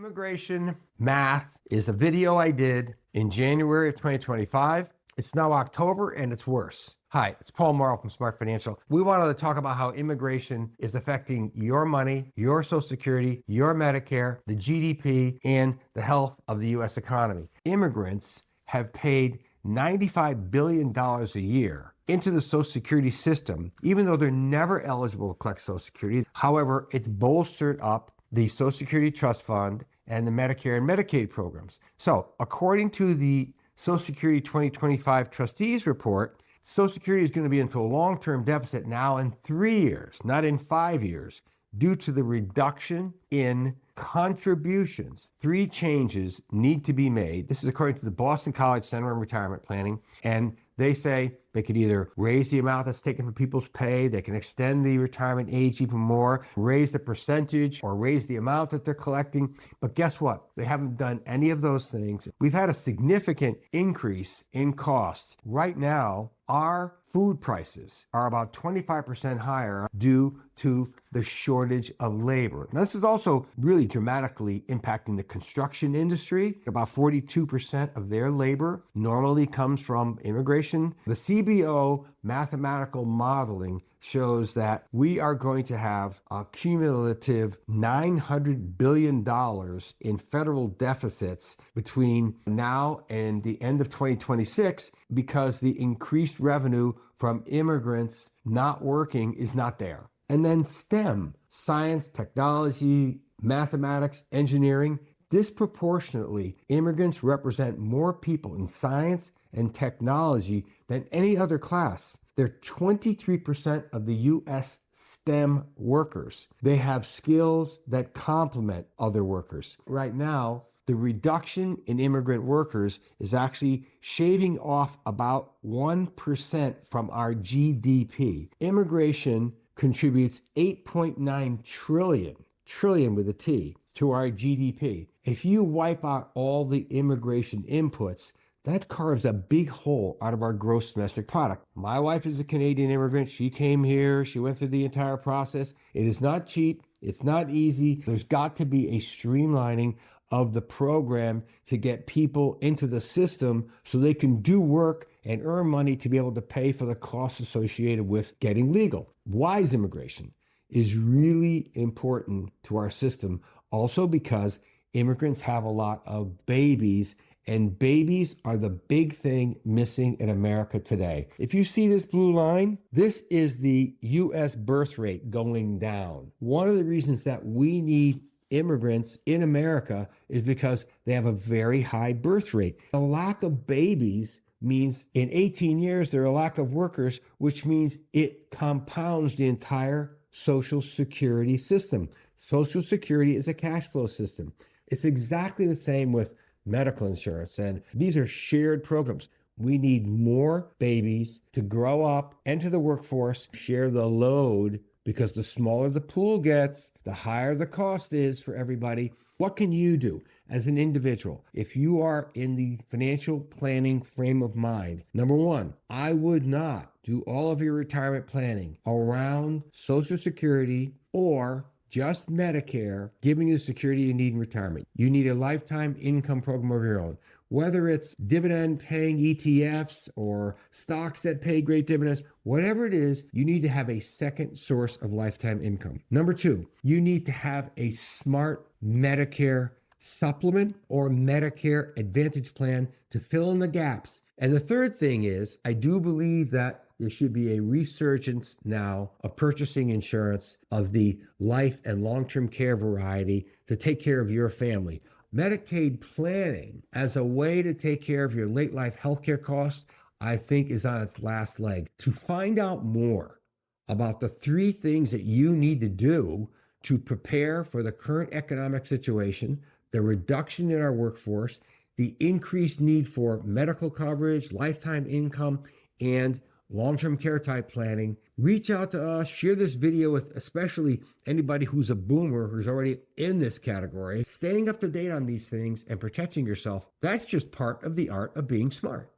Immigration math is a video I did in January of 2025. It's now October and it's worse. Hi, it's Paul Mauro from Smart Financial. We wanted to talk about how immigration is affecting your money, your Social Security, your Medicare, the GDP, and the health of the U.S. economy. Immigrants have paid $95 billion a year into the Social Security system, even though they're never eligible to collect Social Security. However, it's bolstered up the Social Security Trust Fund and the Medicare and Medicaid programs. So according to the Social Security 2025 Trustees Report, Social Security is going to be into a long-term deficit now in 3 years, not in 5 years, due to the reduction in contributions. 3 changes need to be made. This is according to the Boston College Center on Retirement Planning, and they say they could either raise the amount that's taken from people's pay, they can extend the retirement age even more, raise the percentage, or raise the amount that they're collecting. But guess what? They haven't done any of those things. We've had a significant increase in cost. Right now, our food prices are about 25% higher due to the shortage of labor. Now, this is also really dramatically impacting the construction industry. About 42% of their labor normally comes from immigration. The CBO mathematical modeling shows that we are going to have a cumulative $900 billion in federal deficits between now and the end of 2026 because the increased revenue from immigrants not working is not there. And then STEM, science, technology, mathematics, engineering, disproportionately, immigrants represent more people in science and technology than any other class. They're 23% of the U.S. STEM workers. They have skills that complement other workers. Right now, the reduction in immigrant workers is actually shaving off about 1% from our GDP. Immigration contributes 8.9 trillion with a T, to our GDP. If you wipe out all the immigration inputs, that carves a big hole out of our gross domestic product. My wife is a Canadian immigrant. She came here. She went through the entire process. It is not cheap. It's not easy. There's got to be a streamlining of the program to get people into the system so they can do work and earn money to be able to pay for the costs associated with getting legal. Wise immigration is really important to our system, also because immigrants have a lot of babies, and babies are the big thing missing in America today. If you see this blue line, this is the U.S. birth rate going down. One of the reasons that we need immigrants in America is because they have a very high birth rate. A lack of babies means in 18 years, there are a lack of workers, which means it compounds the entire Social Security system. Social Security is a cash flow system. It's exactly the same with medical insurance, and these are shared programs. We need more babies to grow up, enter the workforce, share the load, because the smaller the pool gets, the higher the cost is for everybody. What can you do as an individual if you are in the financial planning frame of mind? Number one, I would not do all of your retirement planning around Social Security or just Medicare, giving you the security you need in retirement. You need a lifetime income program of your own. Whether it's dividend paying ETFs or stocks that pay great dividends, whatever it is, you need to have a second source of lifetime income. Number two, you need to have a smart Medicare supplement or Medicare Advantage plan to fill in the gaps. And the third thing is, I do believe that there should be a resurgence now of purchasing insurance of the life and long-term care variety to take care of your family. Medicaid planning as a way to take care of your late life healthcare costs, I think, is on its last leg. To find out more about the 3 things that you need to do to prepare for the current economic situation, the reduction in our workforce, the increased need for medical coverage, lifetime income, and long-term care type planning, reach out to us, share this video with especially anybody who's a boomer who's already in this category. Staying up to date on these things and protecting yourself, that's just part of the art of being smart.